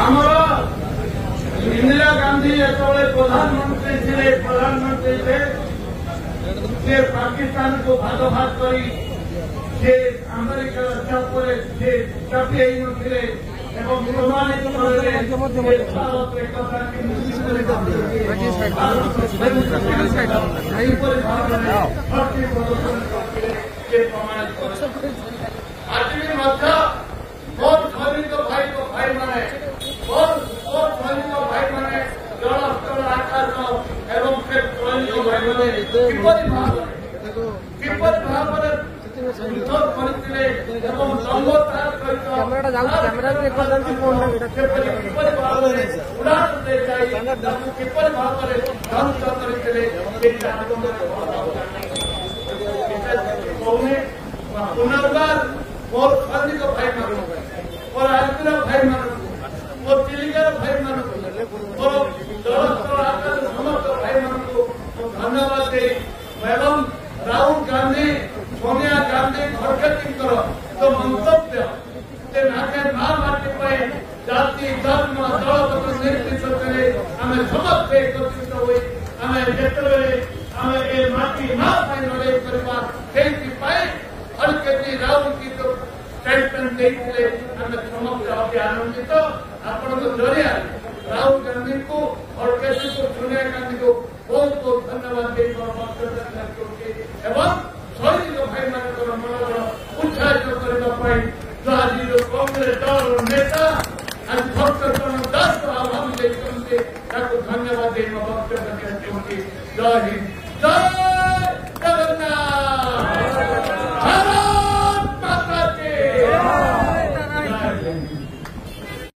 ଆମର इंदिरा गांधी ଯେତେବେଳେ ପ୍ରଧାନମନ୍ତ୍ରୀ ଥିଲେ ସେ ପାକିସ୍ତାନ को भाग भाग କରି ସେ ଆମେରିକା ଚାପରେ ସେ ଚାପି ହେଇନଥିଲେ ଏବଂ ପ୍ରମାଣିତ କଲେ ଭାରତ ଏକତା ସେହିପରି ଭାବରେ ଭକ୍ତି ପ୍ରଦର୍ଶନ କରିଥିଲେ ସେ ପ୍ରମାଣିତ କଲେ। ଆଜି ବି ମଧ୍ୟ ମୋର ସୈନିକ ଭାଇମାନେ ଜଳ ସ୍ଥଳ ଆକାଶ ଏବଂ ସେ ସୈନିକ ଭାଇମାନେ କିପରି ଭାବରେ ଯୁଦ୍ଧ କରିଥିଲେ ଏବଂ ଦମ୍ଭତାର ସହିତ କିପରି ଭାବରେ ଉଡ଼ାଣ ଦେଇଯାଇ ତାଙ୍କୁ କିପରି ଭାବରେ ଧ୍ୱଂସ କରିଥିଲେ ସେଇଟା କହୁନି ପୁନର୍ବାର ମୋର ସୈନିକ ଭାଇମାନଙ୍କୁ ମୋର ଆଦିର ଭାଇମାନଙ୍କୁ ମୋର ଚିଲିକାର ଭାଇମାନଙ୍କୁ ମୋର ଜଳସ୍ଥଳ ଆକାଶ ସମସ୍ତ ଭାଇମାନଙ୍କୁ ଧନ୍ୟବାଦ ଦେଇ ଏବଂ ରାହୁଲ ଗାନ୍ଧୀ ସୋନିଆ ଗାନ୍ଧୀ ଖଡଗେଜୀଙ୍କର ଯୋଉ ମନ୍ତବ୍ୟ ସେ ମା ମାଟି ପାଇଁ ଜାତି ଧର୍ମ ଦଳଗତ ନିର୍ବିଶେଷରେ ଆମେ ସମସ୍ତେ ଏକତ୍ରିତ ହୋଇ ଆମେ ଯେତେବେଳେ ଆମେ ଏ ମାଟି ମା ପାଇଁ ଲଢ଼େଇ କରିବା ସେଇଥିପାଇଁ ଖଡଗେଜୀ ରାହୁଲଙ୍କୁ ଯୋଉ ଷ୍ଟେଟମେଣ୍ଟ ଦେଇଥିଲେ ଆମେ ସମସ୍ତେ ଅତି ଆନନ୍ଦିତ। ଆପଣଙ୍କ ଜରିଆରେ ରାହୁଲ ଗାନ୍ଧୀଙ୍କୁ ଖଡଗେଜୀଙ୍କୁ ସୋନିଆ ଗାନ୍ଧୀଙ୍କୁ ବହୁତ ବହୁତ ଧନ୍ୟବାଦ ଦେଇ କରୁଛି ଏବଂ ସୈନିକ ଭାଇମାନଙ୍କର ମନୋବଳ ଉତ୍ସାହିତ କରିବା ପାଇଁ ଆଜି ଯୋଉ କଂଗ୍ରେସ ଦଳର ନେତା ଆଜି ଭକ୍ତଚରଣ ଦାସଙ୍କ ଆହ୍ୱାନ ଦେଇଛନ୍ତି ତାକୁ ଧନ୍ୟବାଦ ଦେଇ ମୋ ବକ୍ତବ୍ୟ ଦିଅନ୍ତି। ଜୟ ହିନ୍ଦ।